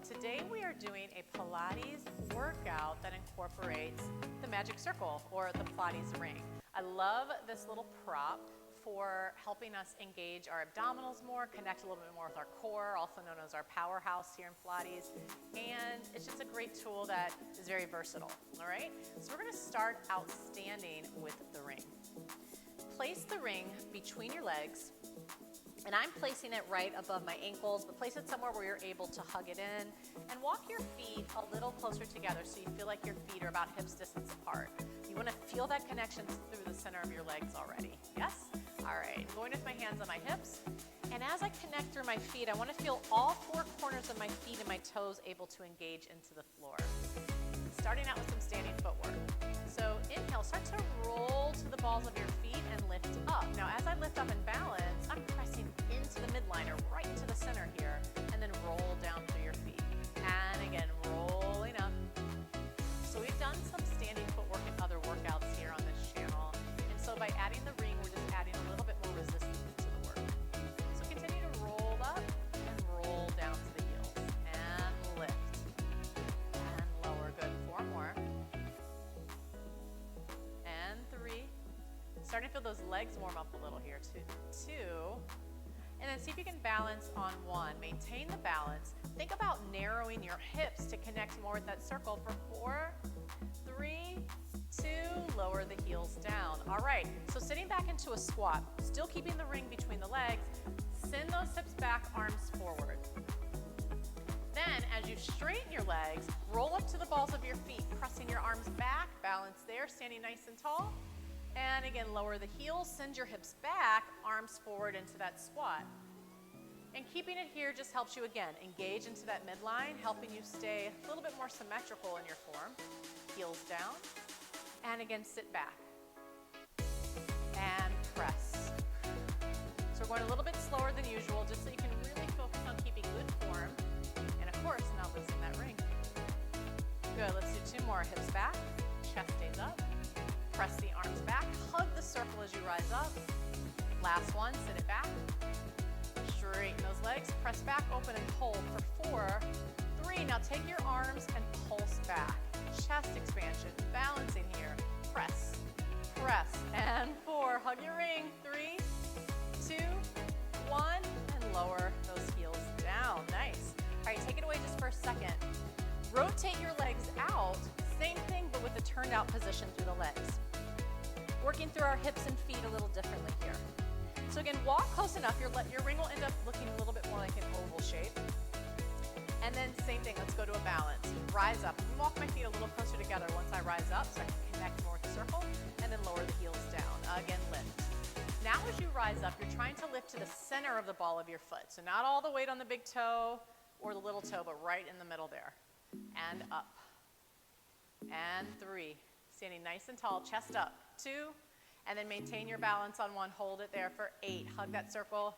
today we are doing a Pilates workout that incorporates the magic circle or the Pilates ring. I love this little prop for helping us engage our abdominals more, connect a little bit more with our core, also known as our powerhouse here in Pilates. And it's just a great tool that is very versatile, all right? So we're gonna start out standing with the ring. Place the ring between your legs, and I'm placing it right above my ankles, but place it somewhere where you're able to hug it in, and walk your feet a little closer together so you feel like your feet are about hips distance apart. You wanna feel that connection through the center of your legs already, yes? All right, I'm going with my hands on my hips, and as I connect through my feet, I wanna feel all four corners of my feet and my toes able to engage into the floor. Starting out with some standing footwork. So inhale, start to roll to the balls of your feet and lift up. Now as I lift up and balance, I'm pressing into the midline or right into the center here, and then roll down through your feet. And again, rolling up. So we've done some standing footwork and other workouts here on this channel. And so by adding the ring, we're just adding a little bit more resistance to the work. So continue to roll up and roll down to the heels. And lift. And lower, good, 4 more. And 3. Starting to feel those legs warm up a little here, 2. And then see if you can balance on 1. Maintain the balance. Think about narrowing your hips to connect more with that circle for 4, 3, 2, lower the heels down. All right, so sitting back into a squat, still keeping the ring between the legs, send those hips back, arms forward. Then as you straighten your legs, roll up to the balls of your feet, pressing your arms back, balance there, standing nice and tall. And again, lower the heels, send your hips back, arms forward into that squat. And keeping it here just helps you, again, engage into that midline, helping you stay a little bit more symmetrical in your form. Heels down. And again, sit back. And press. So we're going a little bit slower than usual, just so you can really focus on keeping good form. And of course, not losing that ring. Good, let's do 2 more. Hips back, chest stays up. Press the arms back, hug the circle as you rise up. Last one, sit it back. Straighten those legs, press back, open and hold for 4, 3. Now take your arms and pulse back. Chest expansion, balancing here. Press, press, and 4. Hug your ring, 3, 2, 1, and lower those heels down. Nice. All right, take it away just for a second. Rotate your legs out. Same thing, but with a turned out position through the legs. Working through our hips and feet a little differently here. So again, walk close enough. Your ring will end up looking a little bit more like an oval shape. And then same thing, let's go to a balance. Rise up. Walk my feet a little closer together once I rise up so I can connect more with the circle, and then lower the heels down. Again, lift. Now as you rise up, you're trying to lift to the center of the ball of your foot. So not all the weight on the big toe or the little toe, but right in the middle there. And up. And 3, standing nice and tall, chest up, 2, and then maintain your balance on 1, hold it there for 8, hug that circle,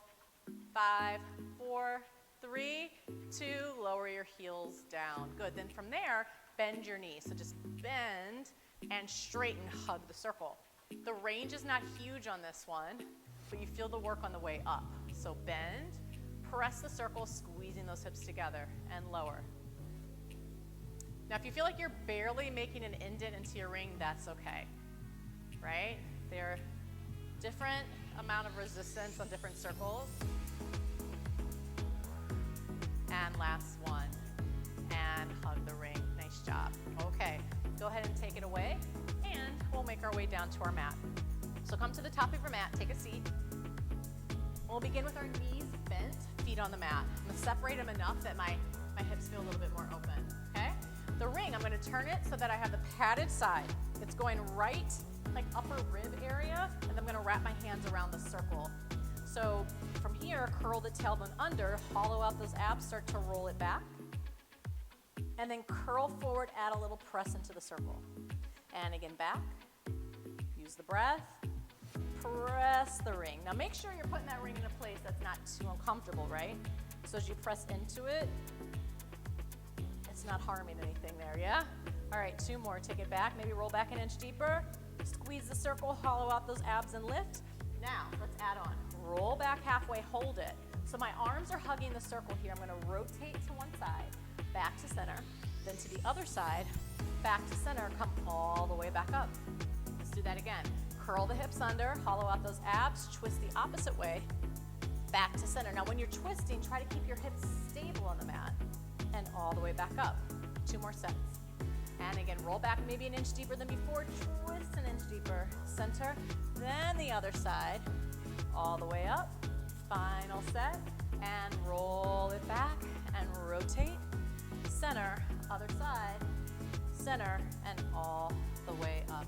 5, 4, 3, 2, lower your heels down. Good, then from there, bend your knees. So just bend and straighten, hug the circle. The range is not huge on this one, but you feel the work on the way up. So bend, press the circle, squeezing those hips together, and lower. Now, if you feel like you're barely making an indent into your ring, that's okay, right? There are different amount of resistance on different circles. And last one, and hug the ring. Nice job. Okay, go ahead and take it away, and we'll make our way down to our mat. So come to the top of your mat, take a seat. We'll begin with our knees bent, feet on the mat. I'm gonna separate them enough that my hips feel a little bit more open, okay? The ring, I'm gonna turn it so that I have the padded side. It's going right, like upper rib area, and I'm gonna wrap my hands around the circle. So from here, curl the tailbone under, hollow out those abs, start to roll it back. And then curl forward, add a little press into the circle. And again, back, use the breath, press the ring. Now make sure you're putting that ring in a place that's not too uncomfortable, right? So as you press into it, it's not harming anything there, yeah? All right, 2 more, take it back, maybe roll back an inch deeper, squeeze the circle, hollow out those abs and lift. Now, let's add on. Roll back halfway, hold it. So my arms are hugging the circle here. I'm gonna rotate to one side, back to the other side, back to center, come all the way back up. Let's do that again. Curl the hips under, hollow out those abs, twist the opposite way, back to center. Now when you're twisting, try to keep your hips stable on the mat and all the way back up. 2 more sets. And again, roll back maybe an inch deeper than before, twist an inch deeper, center, then the other side, all the way up, final set, and roll it back and rotate, center, other side, center, and all the way up.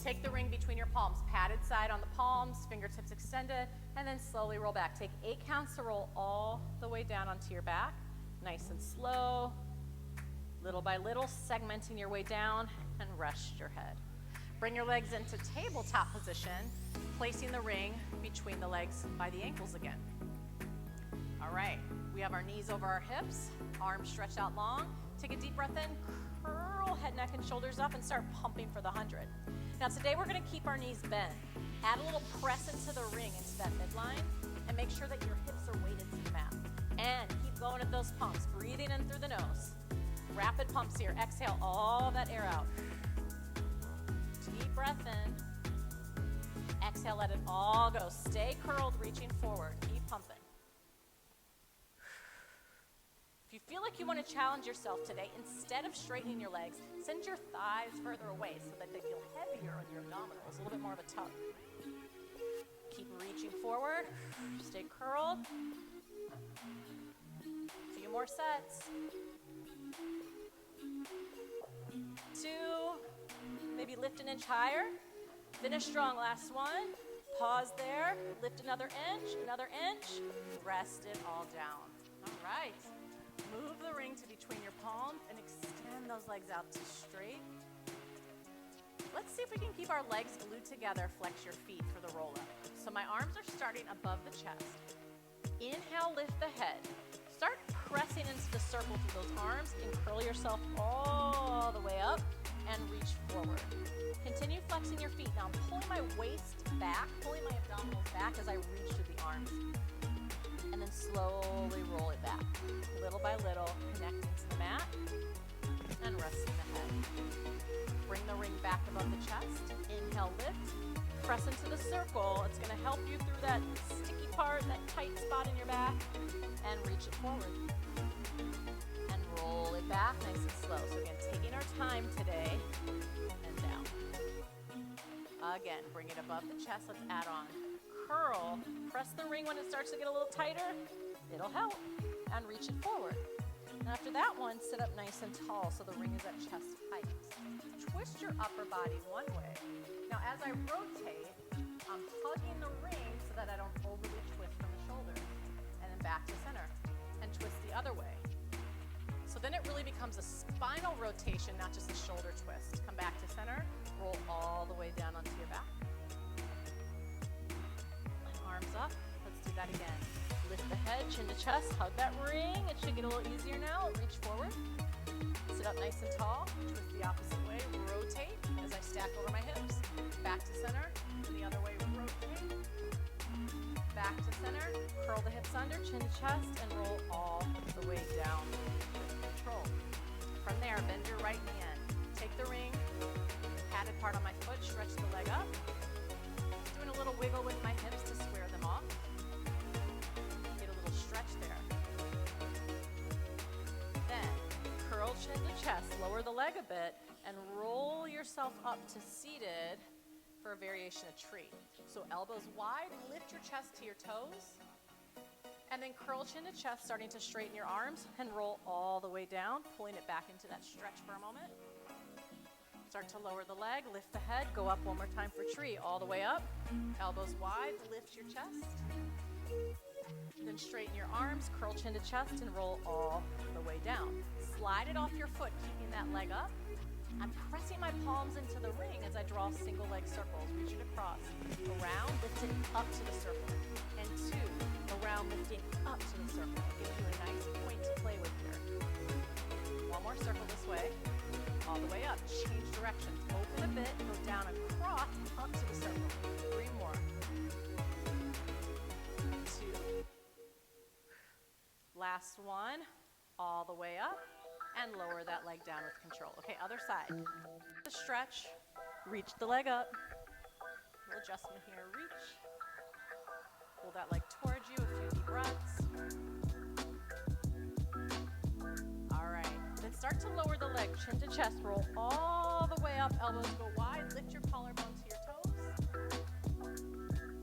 Take the ring between your palms, padded side on the palms, fingertips extended, and then slowly roll back. Take 8 counts to roll all the way down onto your back, nice and slow. Little by little, segmenting your way down and rest your head. Bring your legs into tabletop position, placing the ring between the legs by the ankles again. All right, we have our knees over our hips, arms stretched out long. Take a deep breath in, curl head, neck, and shoulders up and start pumping for the 100. Now today we're gonna keep our knees bent. Add a little press into the ring, into that midline, and make sure that your hips are weighted to the mat. And keep going at those pumps, breathing in through the nose. Rapid pumps here. Exhale all that air out. Deep breath in. Exhale, let it all go. Stay curled, reaching forward. Keep pumping. If you feel like you want to challenge yourself today, instead of straightening your legs, send your thighs further away so that they feel heavier on your abdominals, a little bit more of a tug. Keep reaching forward. Stay curled. A few more sets. 2, maybe lift an inch higher. Finish strong, last one. Pause there, lift another inch, rest it all down. All right, move the ring to between your palms and extend those legs out to straight. Let's see if we can keep our legs glued together, flex your feet for the roll up. So my arms are starting above the chest. Inhale, lift the head. Start pressing into the circle through those arms and curl yourself all the way up and reach forward. Continue flexing your feet. Now I'm pulling my waist back, pulling my abdominals back as I reach through the arms. And then slowly roll it back. Little by little, connecting to the mat and resting the head. Bring the ring back above the chest. Inhale, lift. Press into the circle. It's going to help you through that sticky part, that tight spot in your back, and reach it forward. And roll it back nice and slow. So again, taking our time today, and down. Again, bring it above the chest. Let's add on. Curl. Press the ring when it starts to get a little tighter. It'll help. And reach it forward. And after that one, sit up nice and tall so the ring is at chest height. Twist your upper body one way. Now as I rotate, I'm hugging the ring so that I don't overly twist from the shoulders. And then back to center. And twist the other way. So then it really becomes a spinal rotation, not just a shoulder twist. Come back to center, roll all the way down onto your back. And arms up, let's do that again. Lift the head, chin to chest, hug that ring. It should get a little easier now. Reach forward. Sit up nice and tall, twist the opposite way, rotate as I stack over my hips. Back to center, and the other way, rotate. Back to center, curl the hips under, chin to chest, and roll all the way down with control. From there, bend your right knee in. Take the ring, padded part on my foot, stretch the leg up. Just doing a little wiggle with my hips to square them off. Get a little stretch there. Then, curl chin to chest, lower the leg a bit, and roll yourself up to seated for a variation of tree. So elbows wide, lift your chest to your toes, and then curl chin to chest, starting to straighten your arms and roll all the way down, pulling it back into that stretch for a moment. Start to lower the leg, lift the head, go up one more time for tree, all the way up, elbows wide, lift your chest, then straighten your arms, curl chin to chest, and roll all the way down. Slide it off your foot, keeping that leg up. I'm pressing my palms into the ring as I draw single leg circles, reaching across, around, lifting up to the circle, and 2, around, lifting up to the circle. It gives you a nice point to play with here. One more circle this way, all the way up, change directions, open a bit, go down across, up to the circle. 3 more. 2. Last one, all the way up, and lower that leg down with control. Okay, other side. Stretch, reach the leg up. Little adjustment here, reach. Pull that leg towards you, a few deep breaths. All right, then start to lower the leg, chin to chest, roll all the way up, elbows go wide, lift your collarbone to your toes.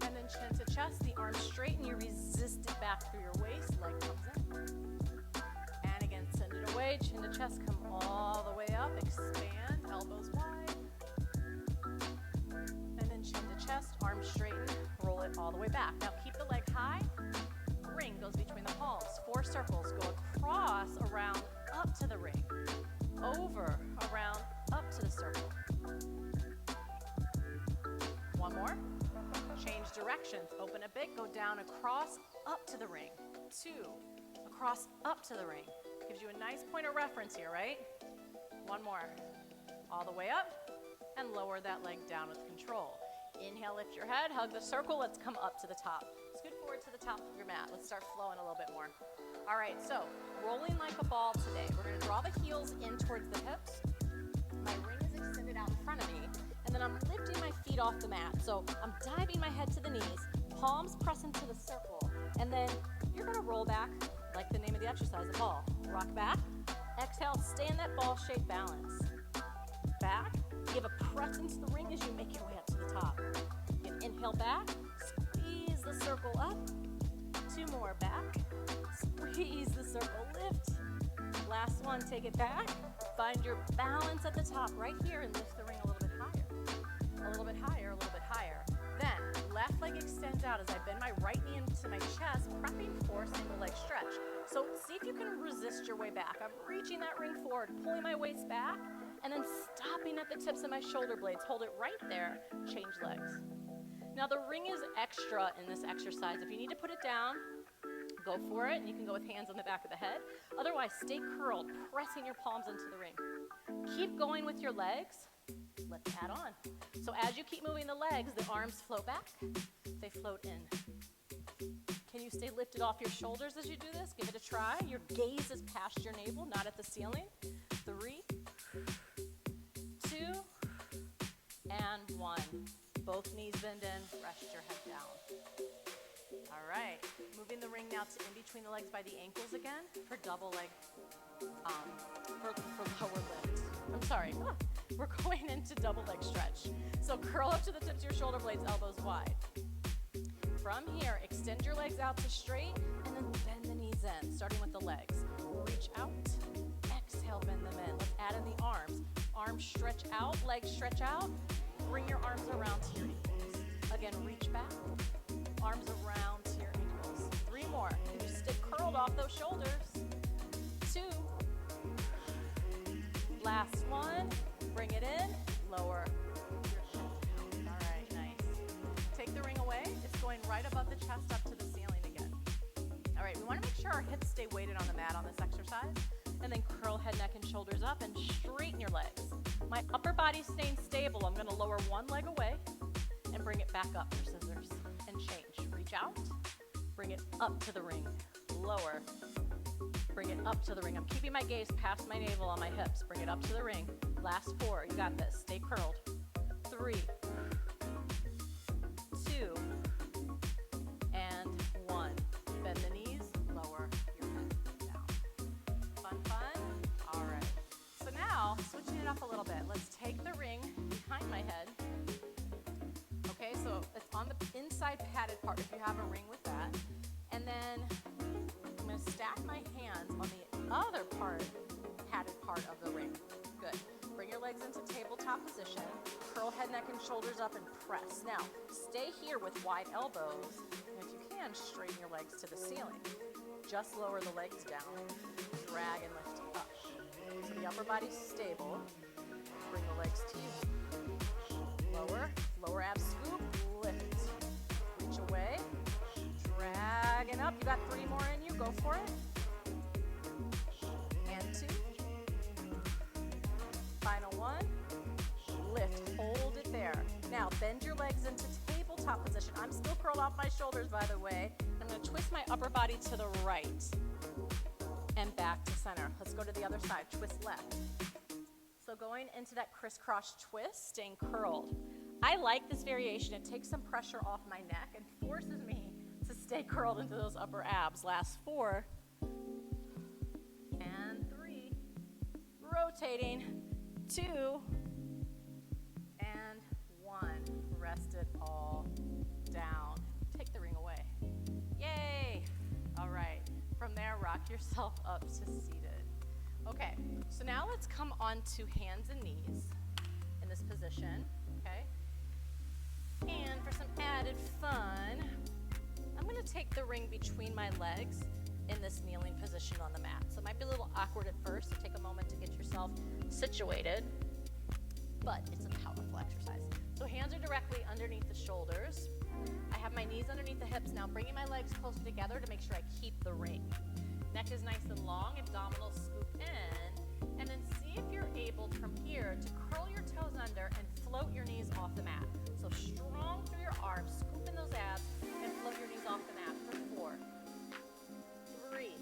And then chin to chest, the arms straighten, you resist it back through your waist, leg comes in. And again, send it away, chin to chest, come all the way up, expand, elbows wide. And then chin to chest, arms straighten, roll it all the way back. Now keep the leg high, ring goes between the palms, 4 circles, go across, around, up to the ring, over, around, up to the circle. One more. Change directions. Open a bit, go down, across, up to the ring. 2, across, up to the ring. Gives you a nice point of reference here, right? One more. All the way up, and lower that leg down with control. Inhale, lift your head, hug the circle. Let's come up to the top. Scoot forward to the top of your mat. Let's start flowing a little bit more. All right, so rolling like a ball today. We're going to draw the heels in towards the hips. My ring is extended out in front of me, and then I'm lifting my feet off the mat. So I'm diving my head to the knees, palms press into the circle, and then you're going to roll back like the name of the exercise, the ball. Rock back, exhale, stay in that ball shape balance. Back, give a press into the ring as you make your way up to the top. Again, inhale back, squeeze the circle up. 2 more, back, squeeze the circle, lift. Last one, take it back. Find your balance at the top right here and lift the ring a little bit higher. A little bit higher, a little bit higher. Then, left leg extends out as I bend my right knee into my chest, prepping for single leg stretch. So see if you can resist your way back. I'm reaching that ring forward, pulling my waist back, and then stopping at the tips of my shoulder blades. Hold it right there, change legs. Now the ring is extra in this exercise. If you need to put it down, go for it, and you can go with hands on the back of the head. Otherwise, stay curled, pressing your palms into the ring. Keep going with your legs. Let's add on. So as you keep moving the legs, the arms float back, they float in. Can you stay lifted off your shoulders as you do this? Give it a try. Your gaze is past your navel, not at the ceiling. 3, 2, and 1. Both knees bend in, rest your head down. All right, moving the ring now to in between the legs by the ankles again for double leg, for lower lift. I'm sorry, we're going into double leg stretch. So curl up to the tips of your shoulder blades, elbows wide. From here, extend your legs out to straight and then bend the knees in, starting with the legs. Reach out, exhale, bend them in. Let's add in the arms. Arms stretch out, legs stretch out. Bring your arms around to your ankles. Again, reach back, arms around to your ankles. 3 more. Can you stay curled off those shoulders? 2. Last one. Bring it in, lower your head. All right, nice. Take the ring away. It's going right above the chest up to the ceiling again. All right, we want to make sure our hips stay weighted on the mat on this exercise. And then curl head, neck, and shoulders up and straighten your legs. My upper body's staying stable. I'm going to lower one leg away and bring it back up for scissors and change. Reach out, bring it up to the ring, lower, bring it up to the ring. I'm keeping my gaze past my navel on my hips. Bring it up to the ring. Last 4, you got this. Stay curled. 3, 2, and 1. Bend the knees, lower your head down. Fun? All right. So now, switching it up a little bit. Let's take the ring behind my head. Okay, so it's on the inside padded part if you have a ring with that. And then I'm going to stack my hands on the other padded part of the ring. Good. Bring your legs into tabletop position. Curl head, neck, and shoulders up and press. Now, stay here with wide elbows. And if you can, straighten your legs to the ceiling. Just lower the legs down. Drag and lift up. So the upper body's stable. Bring the legs to you. Lower abs scoop, lift. Reach away. Drag and up. You got 3 more in you. Go for it. And 2. Final 1. Lift. Hold it there. Now bend your legs into tabletop position. I'm still curled off my shoulders, by the way. I'm going to twist my upper body to the right. and back to center. Let's go to the other side, twist left. So going into that crisscross twist, staying curled. I like this variation. It takes some pressure off my neck and forces me to stay curled into those upper abs. Last 4 and 3, rotating, 2 and 1. Rest it all down. Take the ring away. Yay! All right. From there, rock yourself up to seated. Okay, so now let's come onto hands and knees in this position, okay? And for some added fun, I'm gonna take the ring between my legs in this kneeling position on the mat. So it might be a little awkward at first, so take a moment to get yourself situated, but it's a powerful exercise. So hands are directly underneath the shoulders. I have my knees underneath the hips now, bringing my legs closer together to make sure I keep the ring. Neck is nice and long, abdominals scoop in, and then see if you're able from here to curl your toes under and float your knees off the mat. So strong through your arms, scoop in those abs, and float your knees off the mat for 4, 3,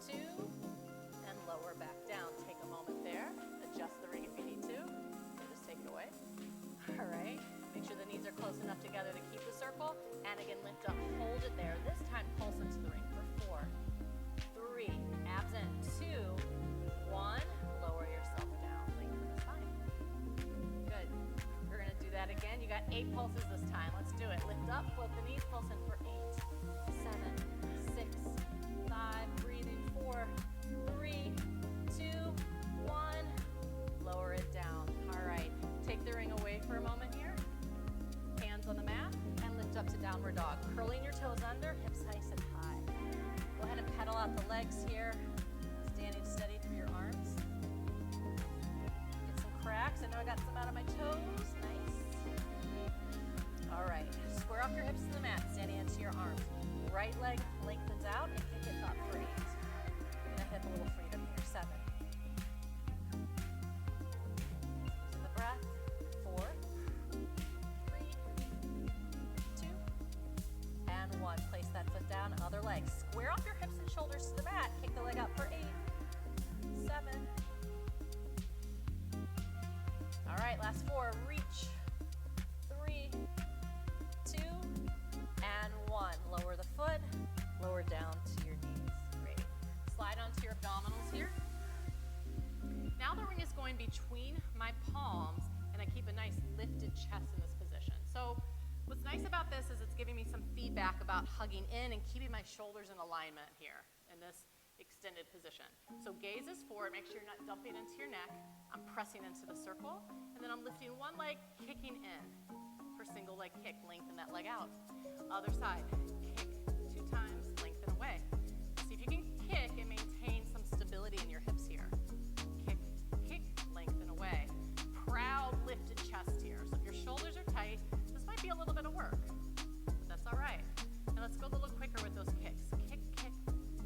2, and lower back down. Take a moment there, adjust the ring if you need to, and just take it away. All right, make sure the knees are close enough together to keep the circle, and again, lift up, hold it there. This time, pulse into the ring for 4, 3, abs in, 2, 1, lower yourself down, lengthen the spine. Good, we're gonna do that again. You got 8 pulses this time, let's do it. Lift up, float the knees, pulse in for 8, 7, 6, 5, breathing, 4, 3, 2, 1, lower it down. All right, take the ring away for a moment here. Hands on the mat, and lift up to downward dog. Curling your toes under, hips nice and high. Go ahead and pedal out the legs here, standing steady through your arms. Get some cracks. I know I got some out of my toes. Nice. All right, square off your hips to the mat, standing into your arms. Right leg lengthens out and kick it up for 8. Give the hip a little freedom here. 7. Using the breath. 4, 3, 2, and 1. Place that foot down, other leg. Square off your hips and shoulders to the mat. Kick the leg up for 8, 7. All right, last 4. Reach. 3, 2, and 1. Lower the foot, lower down to your knees. Great. Slide onto your abdominals here. Now the ring is going between my palms, and I keep a nice lifted chest in this position. So what's nice about this is it's giving me some feedback about hugging in and keeping my shoulders in alignment here in this extended position. So gaze is forward, make sure you're not dumping into your neck. I'm pressing into the circle, and then I'm lifting one leg, kicking in. For single leg kick, lengthen that leg out. Other side, kick 2 times, lengthen away. See if you can kick and maintain some stability in your hips here. Kick, kick, lengthen away. Proud lifted chest here. So if your shoulders are tight, this might be a little bit of work, but that's all right. And let's go a little quicker with those kicks. Kick, kick,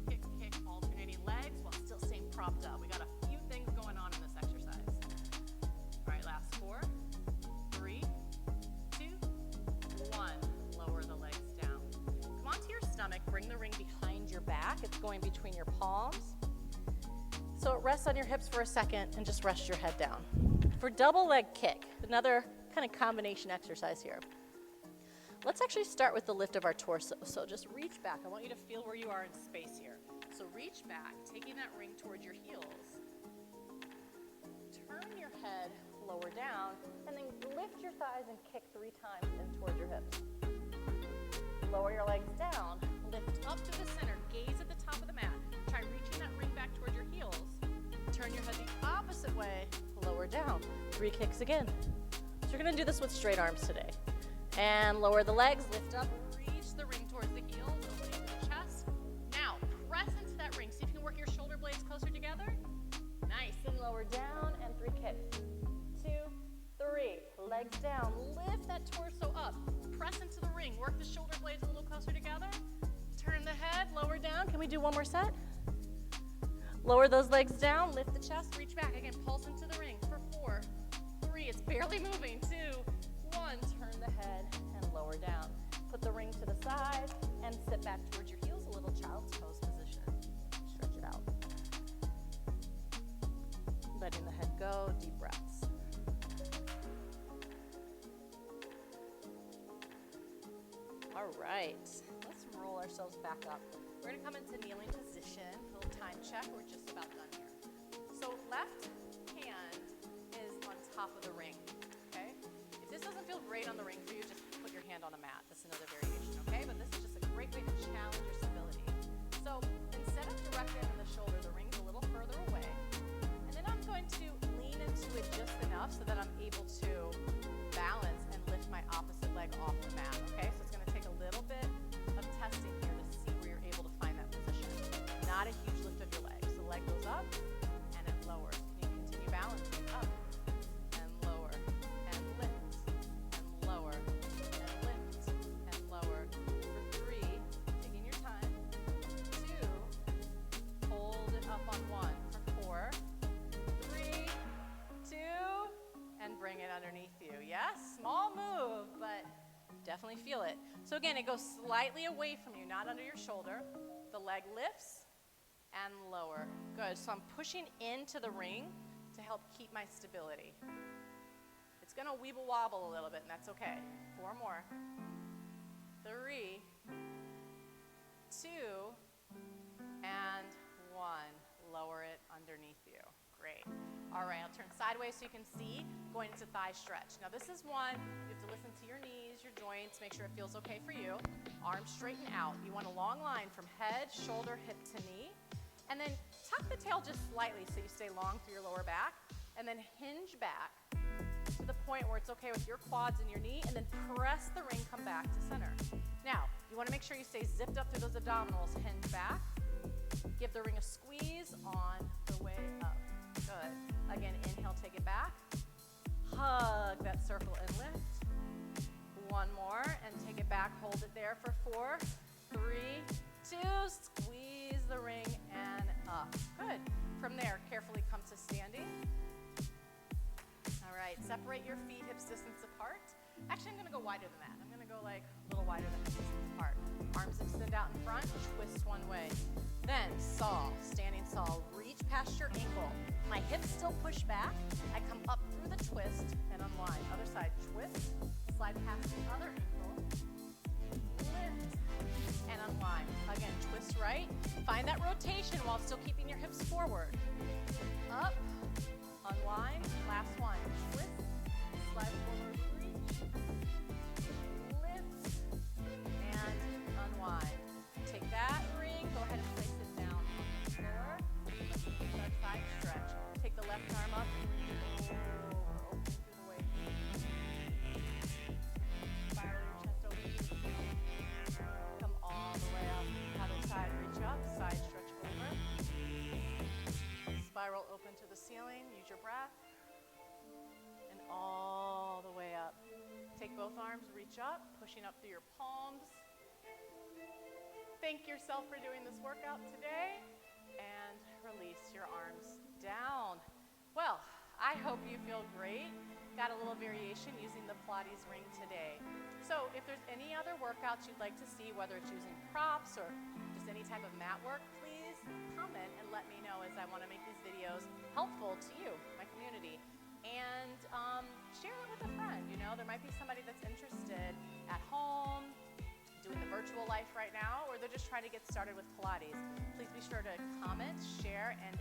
kick, kick, alternating legs while still staying propped up. We got a few things going on in this exercise. All right, last 4, 3, 2, 1. Lower the legs down. Come onto your stomach, bring the ring behind your back. It's going between your palms. So it rests on your hips for a second and just rest your head down. For double leg kick, another kind of combination exercise here. Let's actually start with the lift of our torso. So just reach back. I want you to feel where you are in space here. So reach back, taking that ring towards your heels. Turn your head lower down, and then lift your thighs and kick 3 times in towards your hips. Lower your legs down, lift up to the center, gaze at the top of the mat. Try reaching that ring back towards your heels. Turn your head the opposite way, lower down. 3 kicks again. So you're gonna do this with straight arms today. And lower the legs, lift up, reach the ring towards the heels, opening the chest. Now, press into that ring. See if you can work your shoulder blades closer together. Nice, and lower down, and 3 kicks. 2, 3, legs down, lift that torso up. Press into the ring, work the shoulder blades a little closer together. Turn the head, lower down. Can we do one more set? Lower those legs down, lift the chest, reach back. Again, pulse into the ring for 4, 3, it's barely moving. 2, 1, turn the head and lower down. Put the ring to the side and sit back towards your heels, a little child's pose position. Stretch Go, deep breaths. All right, let's roll ourselves back up. We're gonna come into kneeling position, a little time check, we're just about done here. So left hand is on top of the ring, okay? If this doesn't feel great on the ring for you, just put your hand on a mat. That's another variation, okay? But this is just a great way to challenge your stability. So instead of directly under the shoulder, the ring's a little further away. And then I'm going to lean into it just enough so that I'm able to balance and lift my opposite leg off the mat, okay? So it's gonna take a little bit of testing here to see where you're able to find that position. Not a huge lift of your leg. So the leg goes up and it lowers. Can you continue balancing? Up and lower and lift and lower and lift and lower. For 3, taking your time. 2, hold it up on 1. For 4, 3, 2, and bring it underneath you. Yes, small move, but definitely feel it. So again, it goes slightly away from you, not under your shoulder. The leg lifts and lower. Good, so I'm pushing into the ring to help keep my stability. It's gonna weeble wobble a little bit, and that's okay. 4 more. 3, 2, and 1. Lower it underneath you. Great. All right, I'll turn sideways so you can see, going into thigh stretch. Now this is one, you have to listen to your knees, your joints, make sure it feels okay for you. Arms straighten out. You want a long line from head, shoulder, hip to knee. And then tuck the tail just slightly so you stay long through your lower back. And then hinge back to the point where it's okay with your quads and your knee, and then press the ring, come back to center. Now, you wanna make sure you stay zipped up through those abdominals. Hinge back. Give the ring a squeeze on the way up. Good. Again, inhale, take it back. Hug that circle and lift. 1 more, and take it back. Hold it there for 4, 3, 2. Squeeze the ring and up. Good. From there, carefully come to standing. All right, separate your feet hips distance apart. Actually, I'm gonna go wider than that. I'm gonna go like a little wider than hips distance apart. Arms extend out in front, twist one way. Then saw, standing saw, reach past your ankle. My hips still push back. I come up through the twist and unwind. Other side, twist, slide past the other ankle, lift, and unwind. Again, twist right. Find that rotation while still keeping your hips forward. Up, unwind, last one. Twist, slide forward, reach, lift, and unwind. Take that ring, go ahead and place it down on the floor. That side stretch. Take the left arm up, open through the waist. Spiral your chest open to the floor. Come all the way up. Other side, reach up, side stretch over. Spiral open to the ceiling, use your breath. And all the way up. Take both arms, reach up, pushing up through your palms. Thank yourself for doing this workout today, and release your arms down. Well, I hope you feel great. Got a little variation using the Pilates ring today. So if there's any other workouts you'd like to see, whether it's using props or just any type of mat work, please comment and let me know, as I want to make these videos helpful to you, my community. And share it with a friend. You know, there might be somebody that's interested at home, doing the virtual life right now, or they're just trying to get started with Pilates. Please be sure to comment, share, and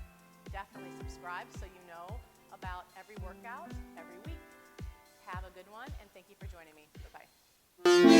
definitely subscribe so you know about every workout every week. Have a good one, and thank you for joining me. Bye-bye.